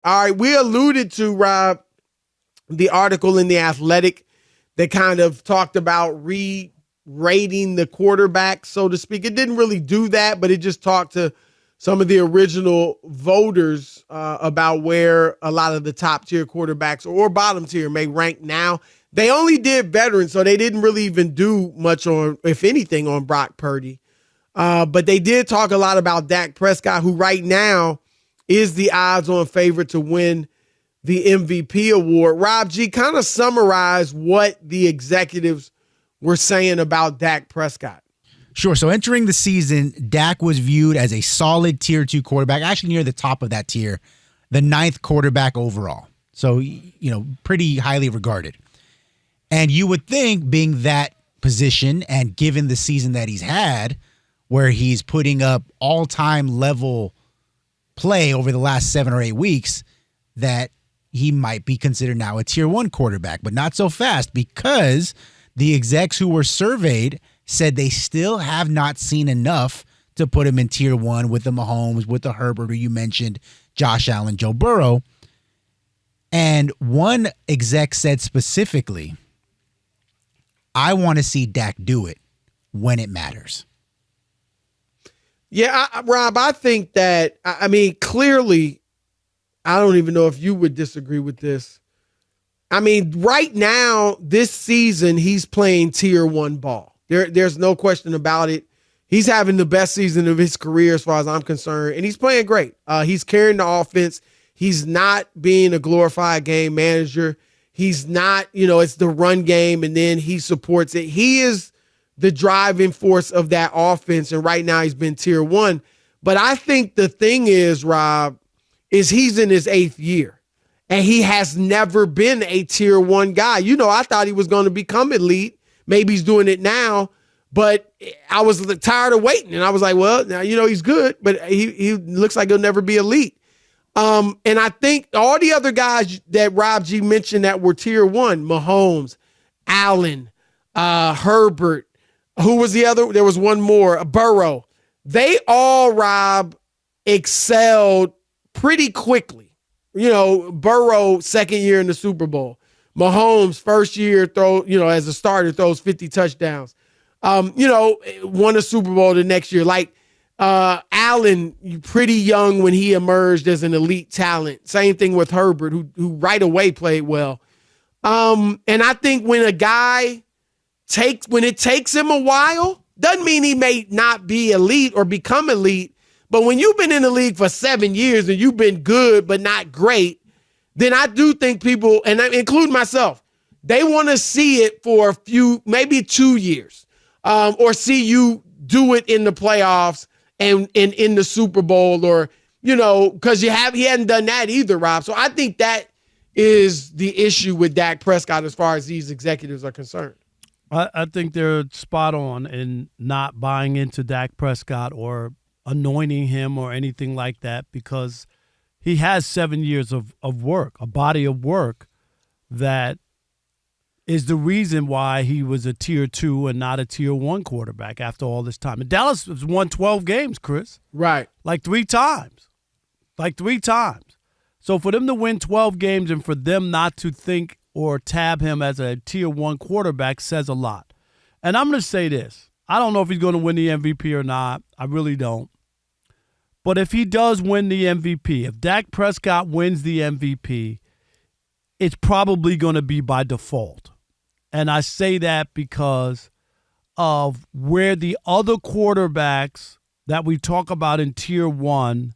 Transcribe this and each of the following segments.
All right, we alluded to, Rob, the article in The Athletic that kind of talked about re-rating the quarterback, so to speak. It didn't really do that, but it just talked to some of the original voters about where a lot of the top tier quarterbacks or bottom tier may rank now. They only did veterans, so they didn't really even do much on, if anything, on Brock Purdy. But they did talk a lot about Dak Prescott, who right now is the odds-on favorite to win the MVP award. Rob G, kind of summarize what the executives were saying about Dak Prescott. Sure. So entering the season, Dak was viewed as a solid tier 2 quarterback, actually near the top of that tier, the 9th quarterback overall. So, pretty highly regarded. And you would think, being that position and given the season that he's had, where he's putting up all-time level play over the last 7 or 8 weeks, that he might be considered now a tier 1 quarterback, but not so fast, because the execs who were surveyed said they still have not seen enough to put him in tier 1 with the Mahomes, with the Herbert, who you mentioned, Josh Allen, Joe Burrow. And one exec said specifically, I want to see Dak do it when it matters. Yeah, Rob, I think that, clearly, I don't even know if you would disagree with this. Right now, this season, he's playing tier 1 ball. There's no question about it. He's having the best season of his career as far as I'm concerned, and he's playing great. He's carrying the offense. He's not being a glorified game manager. He's not, it's the run game, and then he supports it. He is the driving force of that offense, and right now he's been tier 1. But I think the thing is, Rob, is he's in his 8th year, and he has never been a tier 1 guy. I thought he was going to become elite. Maybe he's doing it now, but I was tired of waiting, and I was like, well, now, he's good, but he looks like he'll never be elite. And I think all the other guys that Rob G mentioned that were tier 1, Mahomes, Allen, Herbert, who was the other? There was one more, Burrow. They all, Rob, excelled pretty quickly. Burrow, 2nd year in the Super Bowl. Mahomes, 1st year as a starter, throws 50 touchdowns. Won a Super Bowl the next year. Like Allen, pretty young when he emerged as an elite talent. Same thing with Herbert, who right away played well. And I think when a guy when it takes him a while, doesn't mean he may not be elite or become elite. But when you've been in the league for 7 years and you've been good but not great, then I do think people, and I include myself, they want to see it for a few, maybe 2 years, or see you do it in the playoffs and in the Super Bowl, or, because he hadn't done that either, Rob. So I think that is the issue with Dak Prescott as far as these executives are concerned. I think they're spot on in not buying into Dak Prescott or anointing him or anything like that, because he has 7 years of work, a body of work that is the reason why he was a tier 2 and not a tier 1 quarterback after all this time. And Dallas has won 12 games, Chris. Right. Like three times. So for them to win 12 games and for them not to think or tab him as a tier 1 quarterback says a lot. And I'm going to say this. I don't know if he's going to win the MVP or not. I really don't. But if he does win the MVP, if Dak Prescott wins the MVP, it's probably going to be by default. And I say that because of where the other quarterbacks that we talk about in tier 1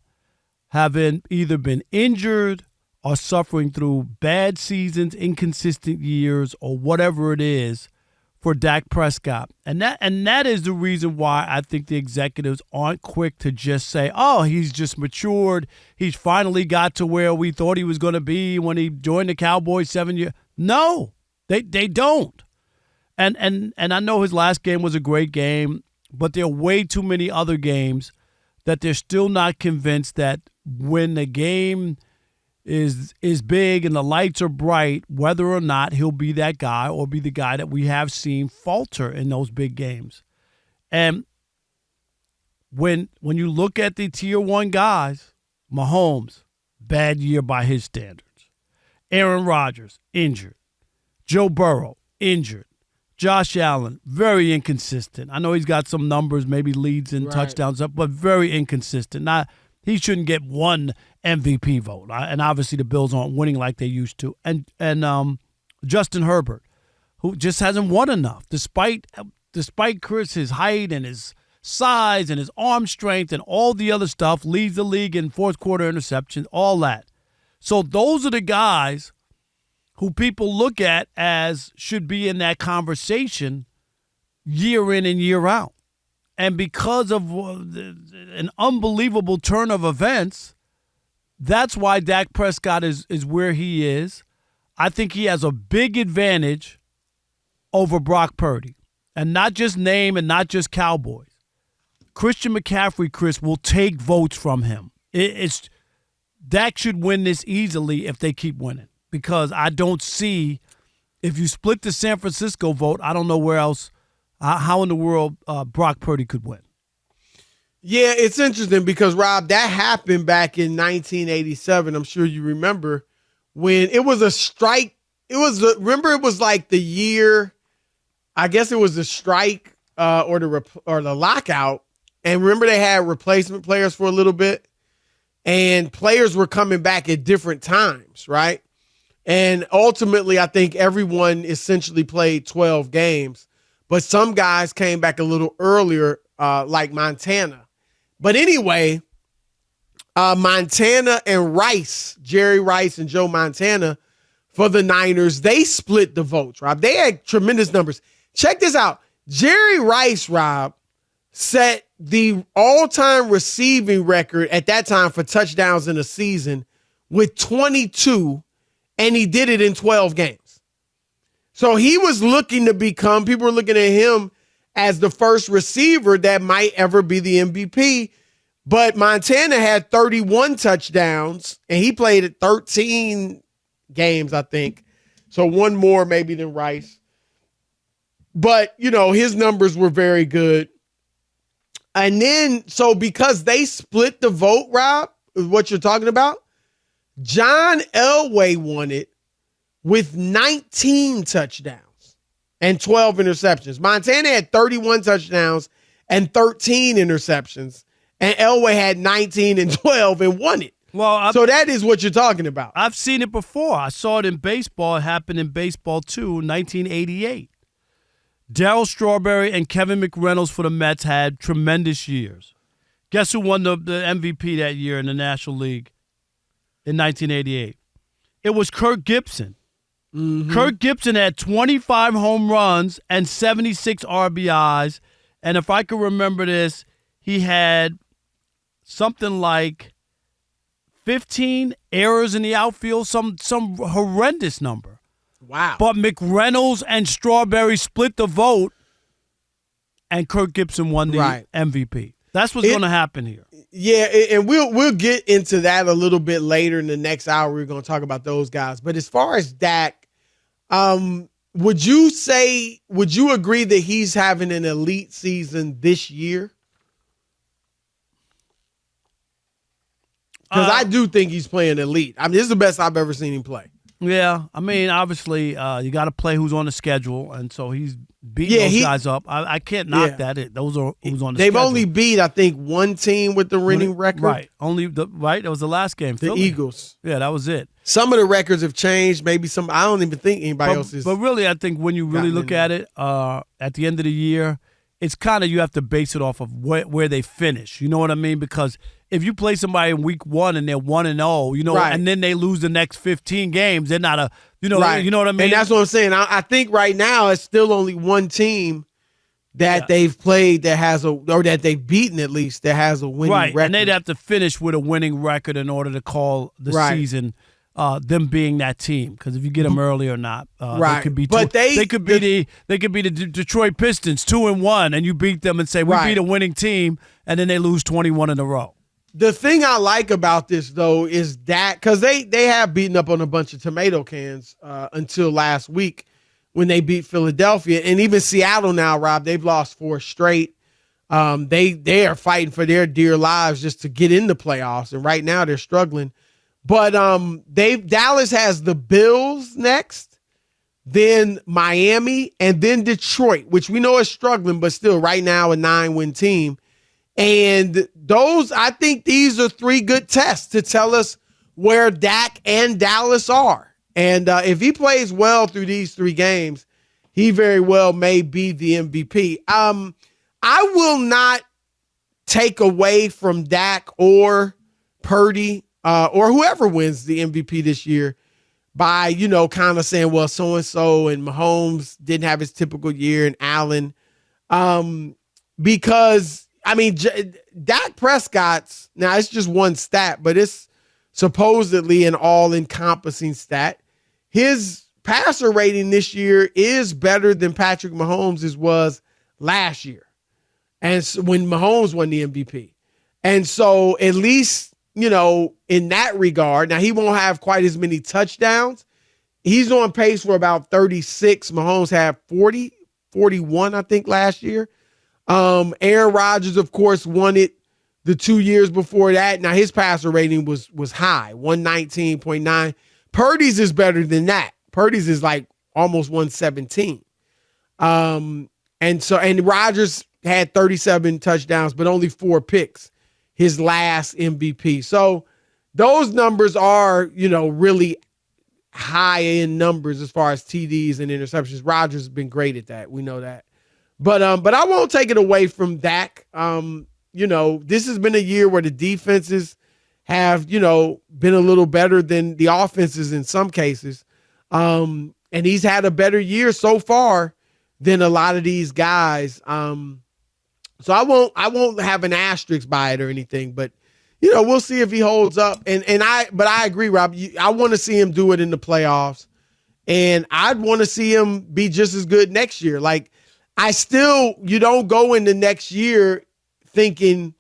have either been injured or suffering through bad seasons, inconsistent years, or whatever it is for Dak Prescott. And that is the reason why I think the executives aren't quick to just say, oh, he's just matured. He's finally got to where we thought he was going to be when he joined the Cowboys 7 years. No, they don't. And I know his last game was a great game, but there are way too many other games that they're still not convinced that when the game is big and the lights are bright, whether or not he'll be that guy or be the guy that we have seen falter in those big games. And when you look at the tier 1 guys, Mahomes, bad year by his standards. Aaron Rodgers, injured. Joe Burrow, injured. Josh Allen, very inconsistent. I know he's got some numbers, maybe leads and touchdowns up, but very inconsistent. He shouldn't get one MVP vote. And obviously the Bills aren't winning like they used to. And Justin Herbert, who just hasn't won enough, despite Chris, his height and his size and his arm strength and all the other stuff, leads the league in fourth quarter interceptions, all that. So those are the guys who people look at as should be in that conversation year in and year out. And because of an unbelievable turn of events, that's why Dak Prescott is where he is. I think he has a big advantage over Brock Purdy. And not just name and not just Cowboys. Christian McCaffrey, Chris, will take votes from him. Dak should win this easily if they keep winning. Because I don't see, if you split the San Francisco vote, I don't know where else, how in the world Brock Purdy could win. Yeah, it's interesting because, Rob, that happened back in 1987. I'm sure you remember when it was a strike. Remember it was like the year, I guess it was the strike or the lockout. And remember they had replacement players for a little bit and players were coming back at different times, right? And ultimately, I think everyone essentially played 12 games, but some guys came back a little earlier, like Montana. But anyway, Montana and Jerry Rice and Joe Montana for the Niners, they split the votes, Rob. They had tremendous numbers. Check this out. Jerry Rice, Rob, set the all-time receiving record at that time for touchdowns in a season with 22, and he did it in 12 games. So he was looking to become, people were looking at him as the first receiver that might ever be the MVP. But Montana had 31 touchdowns, and he played at 13 games, I think. So one more maybe than Rice. But, his numbers were very good. And then, so because they split the vote, Rob, is what you're talking about, John Elway won it with 19 touchdowns and 12 interceptions. Montana had 31 touchdowns and 13 interceptions, and Elway had 19 and 12 and won it. Well, so that is what you're talking about. I've seen it before. I saw it in baseball. It happened in baseball, too, 1988. Darryl Strawberry and Kevin McReynolds for the Mets had tremendous years. Guess who won the MVP that year in the National League in 1988? It was Kirk Gibson. Mm-hmm. Kirk Gibson had 25 home runs and 76 RBIs. And if I can remember this, he had something like 15 errors in the outfield, some horrendous number. Wow. But McReynolds and Strawberry split the vote, and Kirk Gibson won the MVP. That's what's going to happen here. Yeah, and we'll get into that a little bit later in the next hour. We're going to talk about those guys. But as far as Dak, would you agree that he's having an elite season this year? Because I do think he's playing elite. I mean, this is the best I've ever seen him play. Yeah, I mean, obviously, you got to play who's on the schedule, and so he's beating those guys up. I can't knock that. Those are who's on the schedule. They've only beat, I think, one team with the winning record. Right, that was the last game. The Eagles. Yeah, that was it. Some of the records have changed. Maybe some. I don't even think anybody else is. But really, I think when you really look at it, at the end of the year, it's kind of you have to base it off of where they finish. You know what I mean? Because if you play somebody in week 1 and they're 1-0, and then they lose the next 15 games, they're not you know what I mean? And that's what I'm saying. I think right now it's still only one team that they've played that has or that they've beaten at least that has a winning record. And they'd have to finish with a winning record in order to call the season them being that team. Because if you get them early or not, they could be. They could be the Detroit Pistons 2-1, and you beat them and say we beat a winning team, and then they lose 21 in a row. The thing I like about this, though, is that because they have beaten up on a bunch of tomato cans until last week when they beat Philadelphia. And even Seattle now, Rob, they've lost 4 straight. They are fighting for their dear lives just to get in the playoffs. And right now they're struggling. But Dallas has the Bills next, then Miami, and then Detroit, which we know is struggling, but still right now a 9-win team. And I think these are 3 good tests to tell us where Dak and Dallas are. And if he plays well through these 3 games, he very well may be the MVP. I will not take away from Dak or Purdy or whoever wins the MVP this year by, kind of saying, well, so-and-so and Mahomes didn't have his typical year and Allen. Because, Dak Prescott's, now it's just one stat, but it's supposedly an all-encompassing stat. His passer rating this year is better than Patrick Mahomes' was last year. And so when Mahomes won the MVP. And so at least, in that regard, now he won't have quite as many touchdowns. He's on pace for about 36. Mahomes had 41, I think, last year. Aaron Rodgers, of course, won it the 2 years before that. Now his passer rating was high, 119.9. Purdy's is better than that. Purdy's is like almost 117. And Rodgers had 37 touchdowns, but only 4 picks his last MVP. So those numbers are, really high in numbers as far as TDs and interceptions. Rodgers has been great at that. We know that. But I won't take it away from Dak. This has been a year where the defenses have, been a little better than the offenses in some cases. And he's had a better year so far than a lot of these guys. So I won't have an asterisk by it or anything, but we'll see if he holds up. But I agree, Rob. I want to see him do it in the playoffs, and I'd want to see him be just as good next year. Like you don't go into next year thinking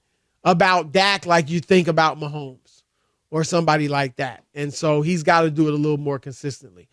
about Dak like you think about Mahomes or somebody like that. And so he's got to do it a little more consistently.